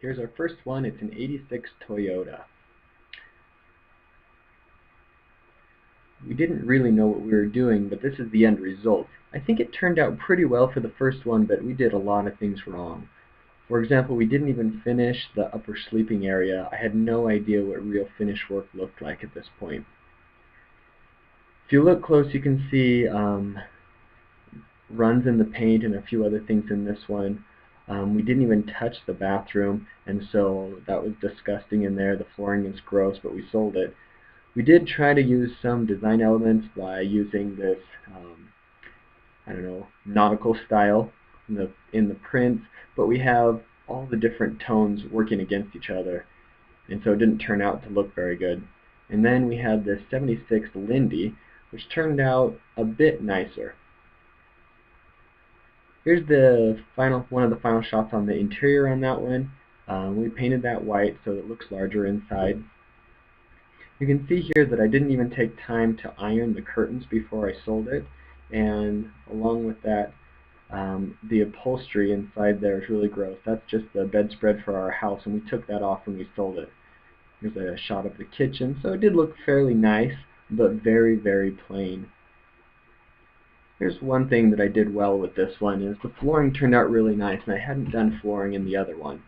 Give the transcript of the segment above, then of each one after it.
Here's our first one. It's an '86 Toyota. We didn't really know what we were doing, but this is the end result. I think it turned out pretty well for the first one, but we did a lot of things wrong. For example, we didn't even finish the upper sleeping area. I had no idea what real finish work looked like at this point. If you look close, you can see runs in the paint and a few other things in this one. We didn't even touch the bathroom, and so that was disgusting in there. The flooring is gross, but we sold it. We did try to use some design elements by using this, I don't know, nautical style in the prints, but we have all the different tones working against each other, and so it didn't turn out to look very good. And then we had this '76 Lindy, which turned out a bit nicer. Here's one of the final shots on the interior on that one. We painted that white so it looks larger inside. You can see here that I didn't even take time to iron the curtains before I sold it, and along with that, the upholstery inside there is really gross. That's just the bedspread for our house, and we took that off when we sold it. Here's a shot of the kitchen, so it did look fairly nice, but very, very plain. Here's one thing that I did well with this one is the flooring turned out really nice, and I hadn't done flooring in the other one.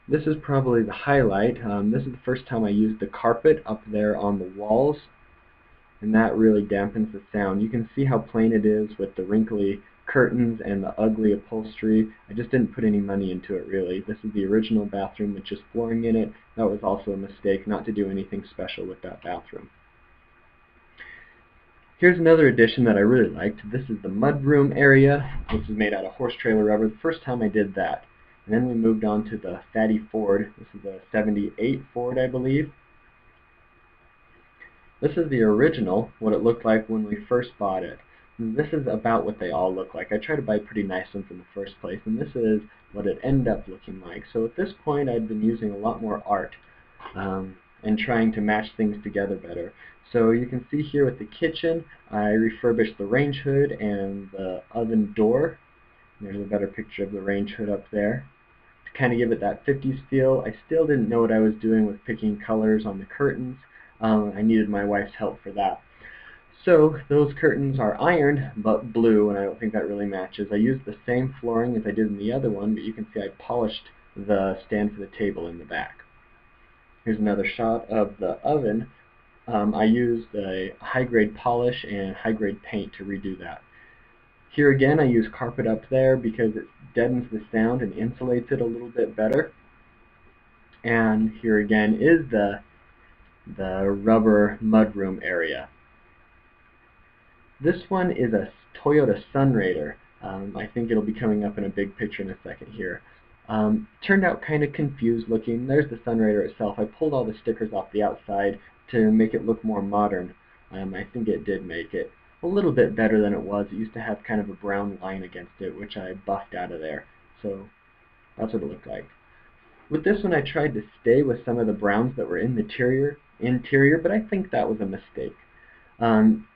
This is probably the highlight. This is the first time I used the carpet up there on the walls, and that really dampens the sound. You can see how plain it is with the wrinkly curtains and the ugly upholstery. I just didn't put any money into it, really. This is the original bathroom with just flooring in it. That was also a mistake, not to do anything special with that bathroom. Here's another addition that I really liked. This is the mudroom area, which is made out of horse trailer rubber. The first time I did that. And then we moved on to the fatty Ford. This is a '78 Ford, I believe. This is the original, what it looked like when we first bought it. And this is about what they all look like. I tried to buy pretty nice ones in the first place, and this is what it ended up looking like. So at this point, I'd been using a lot more art and trying to match things together better. So you can see here with the kitchen, I refurbished the range hood and the oven door. There's a better picture of the range hood up there. To kind of give it that 50s feel, I still didn't know what I was doing with picking colors on the curtains. I needed my wife's help for that. So those curtains are ironed, but blue, and I don't think that really matches. I used the same flooring as I did in the other one, but you can see I polished the stand for the table in the back. Here's another shot of the oven. I used a high-grade polish and high-grade paint to redo that. Here again, I use carpet up there because it deadens the sound and insulates it a little bit better. And here again is the rubber mudroom area. This one is a Toyota Sunraider. I think it'll be coming up in a big picture in a second here. Turned out kind of confused looking. There's the Sunraider itself. I pulled all the stickers off the outside to make it look more modern. I think it did make it a little bit better than it was. It used to have kind of a brown line against it, which I buffed out of there. So that's what it looked like. With this one, I tried to stay with some of the browns that were in the interior, but I think that was a mistake.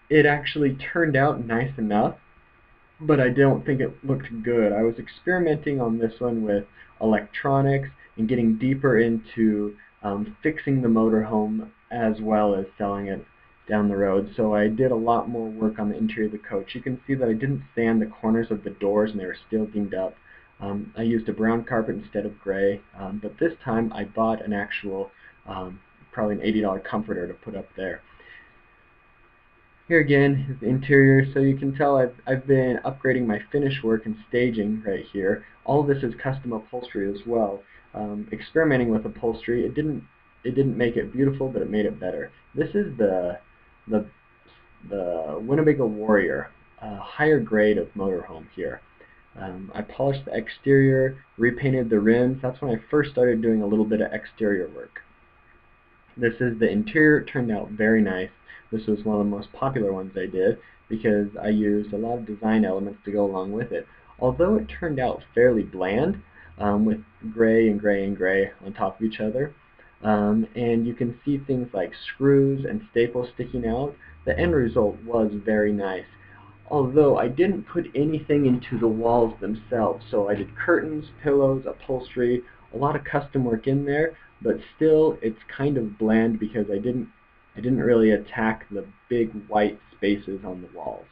It actually turned out nice enough, but I don't think it looked good. I was experimenting on this one with electronics and getting deeper into fixing the motorhome as well as selling it down the road. So I did a lot more work on the interior of the coach. You can see that I didn't sand the corners of the doors, and they were still dinged up. I used a brown carpet instead of gray, but this time I bought an actual, probably an $80 comforter to put up there. Here again is the interior, so you can tell I've been upgrading my finish work and staging right here. All of this is custom upholstery as well. Experimenting with upholstery, it didn't make it beautiful, but it made it better. This is the Winnebago Warrior, higher grade of motorhome here. I polished the exterior, repainted the rims. That's when I first started doing a little bit of exterior work. This is the interior. It turned out very nice. This was one of the most popular ones I did because I used a lot of design elements to go along with it. Although it turned out fairly bland, with gray and gray and gray on top of each other. And you can see things like screws and staples sticking out. The end result was very nice. although I didn't put anything into the walls themselves. So I did curtains, pillows, upholstery, a lot of custom work in there, but still it's kind of bland because I didn't really attack the big white spaces on the walls.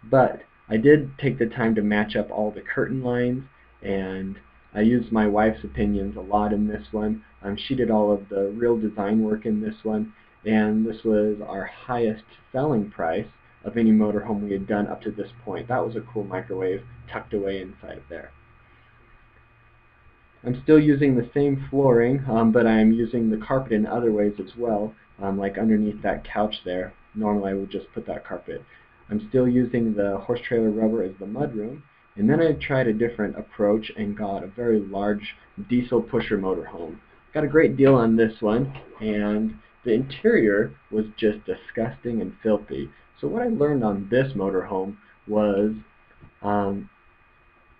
But I did take the time to match up all the curtain lines, and I used my wife's opinions a lot in this one. She did all of the real design work in this one, and this was our highest selling price of any motorhome we had done up to this point. That was a cool microwave tucked away inside of there. I'm still using the same flooring, but I'm using the carpet in other ways as well, like underneath that couch there. Normally I would just put that carpet. I'm still using the horse trailer rubber as the mudroom, and then I tried a different approach and got a very large diesel pusher motorhome. Got a great deal on this one, and the interior was just disgusting and filthy. So what I learned on this motorhome was um,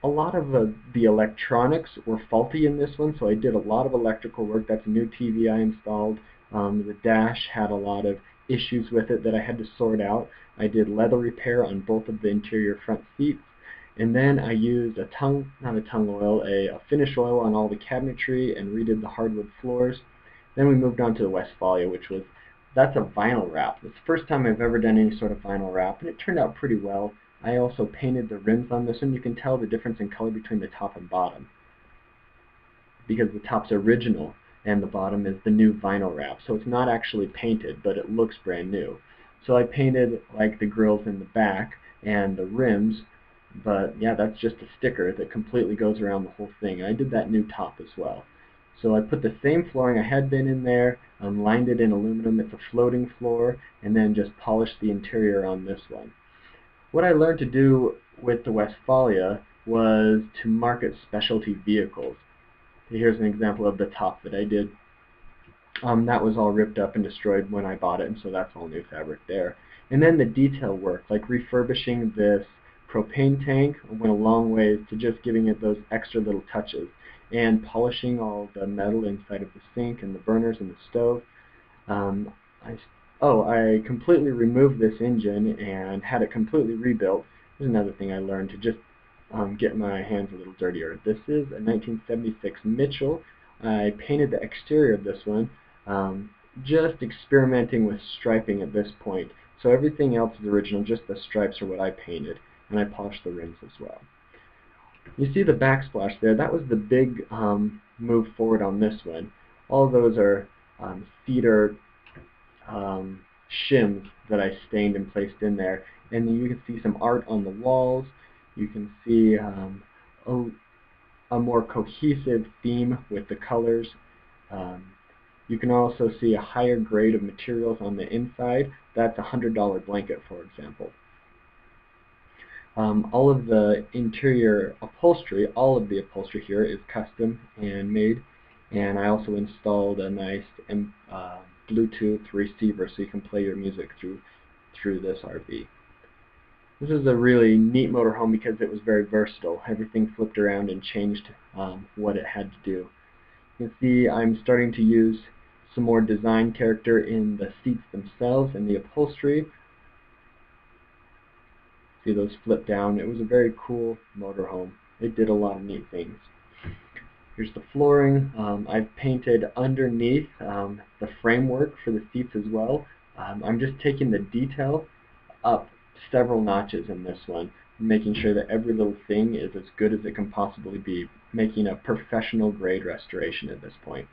a lot of the electronics were faulty in this one, so I did a lot of electrical work. That's a new TV I installed. The dash had a lot of issues with it that I had to sort out. I did leather repair on both of the interior front seats, and then I used a finish oil on all the cabinetry and redid the hardwood floors. Then we moved on to the Westphalia, that's a vinyl wrap. It's the first time I've ever done any sort of vinyl wrap, and it turned out pretty well. I also painted the rims on this one. You can tell the difference in color between the top and bottom, because the top's original and the bottom is the new vinyl wrap. So it's not actually painted, but it looks brand new. So I painted like the grills in the back and the rims, but yeah, that's just a sticker that completely goes around the whole thing. I did that new top as well. So I put the same flooring I had been in there, lined it in aluminum. It's a floating floor, and then just polished the interior on this one. What I learned to do with the Westphalia was to market specialty vehicles. Here's an example of the top that I did. That was all ripped up and destroyed when I bought it, and so that's all new fabric there. And then the detail work, like refurbishing this propane tank, went a long way to just giving it those extra little touches, and polishing all the metal inside of the sink and the burners and the stove. I completely removed this engine and had it completely rebuilt. There's another thing I learned to just get my hands a little dirtier. This is a 1976 Mitchell. I painted the exterior of this one, just experimenting with striping at this point. So everything else is original, just the stripes are what I painted, and I polished the rims as well. You see the backsplash there. That was the big move forward on this one. All of those are cedar shims that I stained and placed in there. And then you can see some art on the walls. You can see a more cohesive theme with the colors. You can also see a higher grade of materials on the inside. That's a $100 blanket, for example. All of the interior upholstery, all of the upholstery here is custom and made, and I also installed a nice Bluetooth receiver so you can play your music through this RV. This is a really neat motorhome because it was very versatile. Everything flipped around and changed what it had to do. You can see I'm starting to use some more design character in the seats themselves and the upholstery. See those flip down. It was a very cool motorhome. It did a lot of neat things. Here's the flooring. I've painted underneath the framework for the seats as well. I'm just taking the detail up several notches in this one, making sure that every little thing is as good as it can possibly be, making a professional grade restoration at this point.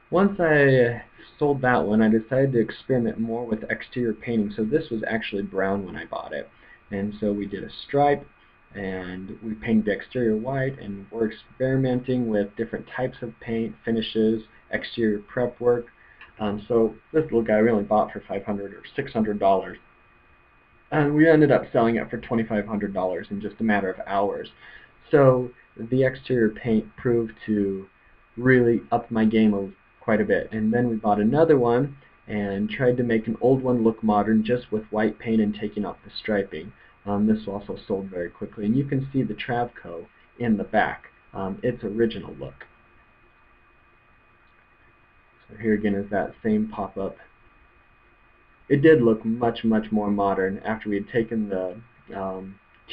Once I sold that one, I decided to experiment more with exterior painting. So this was actually brown when I bought it. And so we did a stripe, and we painted the exterior white, and we're experimenting with different types of paint, finishes, exterior prep work. So this little guy we only bought for $500 or $600. And we ended up selling it for $2,500 in just a matter of hours. So the exterior paint proved to really up my game quite a bit. And then we bought another one and tried to make an old one look modern just with white paint and taking off the striping. This also sold very quickly. And you can see the Travco in the back, its original look. So here again is that same pop-up it did look much, much more modern after we had taken the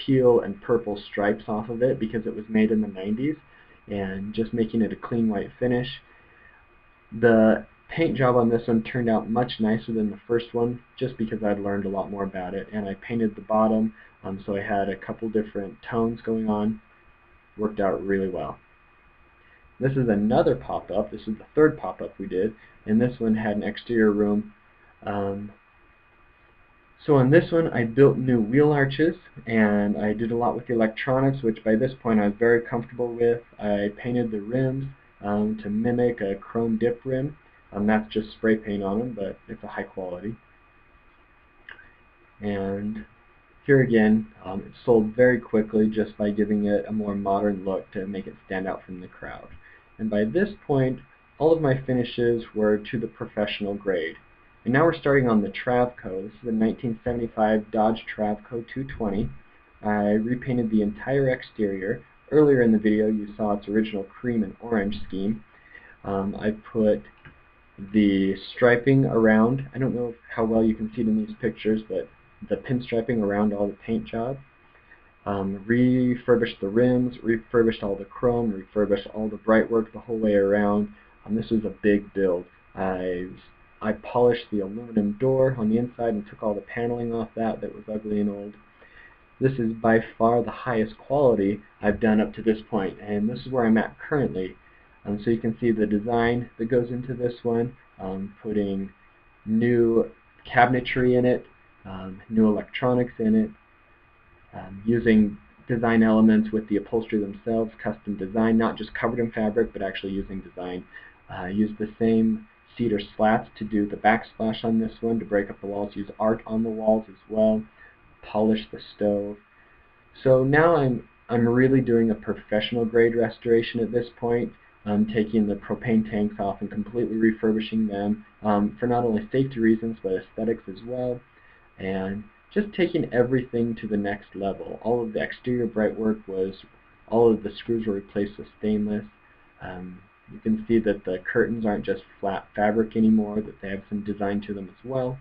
teal and purple stripes off of it because it was made in the 90s, and just making it a clean white finish. The paint job on this one turned out much nicer than the first one just because I'd learned a lot more about it, and I painted the bottom so I had a couple different tones going on. Worked out really well. This is another pop-up. This is the third pop-up we did, and this one had an exterior room. So on this one I built new wheel arches, and I did a lot with the electronics, which by this point I was very comfortable with. I painted the rims to mimic a chrome dip rim. That's just spray paint on them, but it's a high quality. And here again, it sold very quickly just by giving it a more modern look to make it stand out from the crowd. And by this point, all of my finishes were to the professional grade. And now we're starting on the Travco. This is a 1975 Dodge Travco 220. I repainted the entire exterior. Earlier in the video you saw its original cream and orange scheme. I put the striping around. I don't know how well you can see it in these pictures, but the pinstriping around all the paint job. Refurbished the rims, refurbished all the chrome, refurbished all the bright work the whole way around. This was a big build. I polished the aluminum door on the inside and took all the paneling off that was ugly and old. This is by far the highest quality I've done up to this point, and this is where I'm at currently. So you can see the design that goes into this one, putting new cabinetry in it, new electronics in it, using design elements with the upholstery themselves, custom design, not just covered in fabric, but actually using design. Used the same cedar slats to do the backsplash on this one to break up the walls, use art on the walls as well, polish the stove. So now I'm really doing a professional grade restoration at this point. Taking the propane tanks off and completely refurbishing them for not only safety reasons but aesthetics as well, and just taking everything to the next level. All of the exterior bright work all of the screws were replaced with stainless. You can see that the curtains aren't just flat fabric anymore, that they have some design to them as well.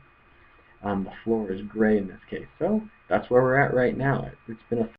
The floor is gray in this case. So that's where we're at right now. It's been a